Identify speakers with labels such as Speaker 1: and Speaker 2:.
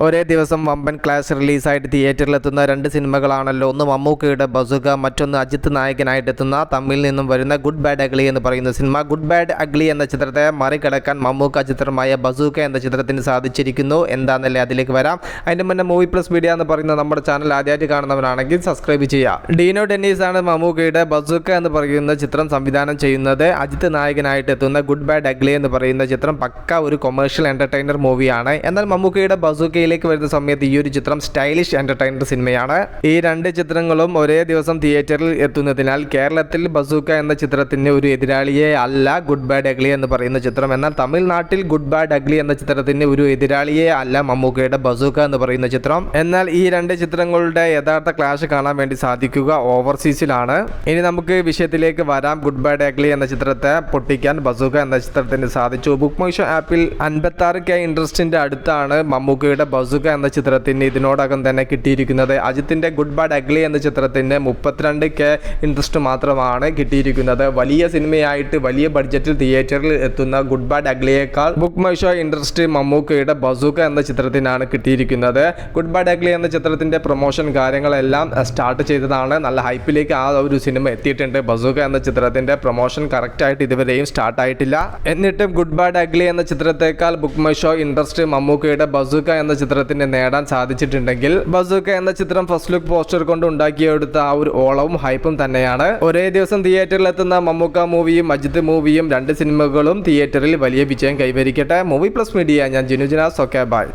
Speaker 1: ഒരേ ദിവസം വമ്പൻ ക്ലാഷ് റിലീസായിട്ട് തിയേറ്ററിലെത്തുന്ന രണ്ട് സിനിമകളാണല്ലോ. ഒന്ന് മമ്മൂക്കയുടെ ബസുക, മറ്റൊന്ന് അജിത്ത് നായകനായിട്ട് എത്തുന്ന തമിഴിൽ നിന്നും വരുന്ന ഗുഡ് ബാഡ് അഗ്ലി എന്ന് പറയുന്ന സിനിമ. ഗുഡ് ബാഡ് അഗ്ലി എന്ന ചിത്രത്തെ മറികടക്കാൻ മമ്മൂക്ക ചിത്രമായ ബസൂക്ക എന്ന ചിത്രത്തിന് സാധിച്ചിരിക്കുന്നു. എന്താണെന്നല്ലേ അതിലേക്ക് വരാം. അതിൻ്റെ മുന്നേ മൂവി പ്ലസ് മീഡിയ എന്ന് പറയുന്ന നമ്മുടെ ചാനൽ ആദ്യമായിട്ട് കാണുന്നവരാണെങ്കിൽ സബ്സ്ക്രൈബ് ചെയ്യുക. ഡീനോ ഡെന്നീസ് ആണ് മമ്മൂക്കയുടെ ബസൂക്ക എന്ന് പറയുന്ന ചിത്രം സംവിധാനം ചെയ്യുന്നത്. അജിത്ത് നായകനായിട്ട് എത്തുന്ന ഗുഡ് ബാഡ് അഗ്ലി എന്ന് പറയുന്ന ചിത്രം പക്ക ഒരു കൊമേഴ്ഷ്യൽ എൻ്റർടൈനർ മൂവിയാണ്. എന്നാൽ മമ്മൂക്കയുടെ ബസൂക്കയിലേക്ക് വരുന്ന സമയത്ത് ഈ ഒരു ചിത്രം സ്റ്റൈലിഷ് എൻ്റർടൈനർ സിനിമയാണ്. ഈ രണ്ട് ചിത്രങ്ങളും ഒരേ ദിവസം തിയേറ്ററിൽ എത്തുന്നതിനാൽ കേരളത്തിൽ ബസൂക്ക എന്ന ചിത്രത്തിന് ഒരു എതിരാളിയെ അല്ല ഗുഡ് ബാഡ് അഗ്ലി എന്ന് പറയുന്ന ചിത്രം. എന്നാൽ തമിഴ്നാട്ടിൽ ഗുഡ് ബാഡ് അഗ്ലി എന്ന ചിത്രത്തിന് ഒരു എതിരാളിയെ അല്ല മമ്മൂക്കയുടെ ബസൂക്ക എന്ന് പറയുന്ന ചിത്രം. എന്നാൽ ഈ രണ്ട് ചിത്രങ്ങളുടെ യഥാർത്ഥ ക്ലാഷ് കാണാൻ വേണ്ടി സാധിക്കുക ഓവർസീസിലാണ്. ഇനി നമുക്ക് വിഷയത്തിലേക്ക് വരാം. ഗുഡ് ബാഡ് അഗ്ലി എന്ന ചിത്രത്തെ പൊട്ടിക്കാൻ ബസൂക്ക എന്ന ചിത്രത്തിന് സാധിച്ചു. ബുക്ക് മൈ ഷോ ആപ്പിൽ 56K ഇൻട്രസ്റ്റിന്റെ അടുത്താണ് മമ്മൂക്കയുടെ ബസൂക്ക എന്ന ചിത്രത്തിന് ഇതിനോടകം തന്നെ കിട്ടിയിരിക്കുന്നത്. അജിത്തിന്റെ ഗുഡ് ബാഡ് അഗ്ലി എന്ന ചിത്രത്തിന് 32K ഇൻട്രസ്റ്റ് മാത്രമാണ് കിട്ടിയിരിക്കുന്നത്. വലിയ സിനിമയായിട്ട് വലിയ ബഡ്ജറ്റിൽ തിയേറ്ററിൽ എത്തുന്ന ഗുഡ് ബാഡ് അഗ്ലിയേക്കാൾ ബുക്ക് മൈ ഷോ ഇൻട്രസ്റ്റ് മമ്മൂക്കയുടെ ബസൂക്ക എന്ന ചിത്രത്തിനാണ് കിട്ടിയിരിക്കുന്നത്. ഗുഡ് ബാഡ് അഗ്ലി എന്ന ചിത്രത്തിന്റെ പ്രൊമോഷൻ കാര്യങ്ങളെല്ലാം സ്റ്റാർട്ട് ചെയ്തതാണ്. നല്ല ഹൈപ്പിലേക്ക് ആ ഒരു സിനിമ എത്തിയിട്ടുണ്ട്. ബസൂക്ക എന്ന ചിത്രത്തിന്റെ പ്രൊമോഷൻ കറക്റ്റ് ആയിട്ട് ഇതുവരെയും സ്റ്റാർട്ട് ആയിട്ടില്ല. എന്നിട്ടും ഗുഡ് ബാഡ് അഗ്ലി എന്ന ചിത്രത്തെക്കാൾ ബുക്ക് മൈ ഷോ ഇൻട്രസ്റ്റ് മമ്മൂക്കയുടെ ബസൂക്ക എന്ന ചിത്രത്തിന് നേടാൻ സാധിച്ചിട്ടുണ്ടെങ്കിൽ ബസൂക്ക എന്ന ചിത്രം ഫസ്റ്റ് ലുക്ക് പോസ്റ്റർ കൊണ്ട് ഉണ്ടാക്കിയെടുത്ത ആ ഒരു ഓളവും ഹൈപ്പും തന്നെയാണ്. ഒരേ ദിവസം തിയേറ്ററിൽ എത്തുന്ന മമ്മൂക്ക മൂവിയും അജിത്ത് മൂവിയും രണ്ട് സിനിമകളും തിയേറ്ററിൽ വലിയ വിജയം കൈവരിക്കട്ടെ. മൂവി പ്ലസ് മീഡിയ, ഞാൻ ജിനുജനാസ്. Okay, by.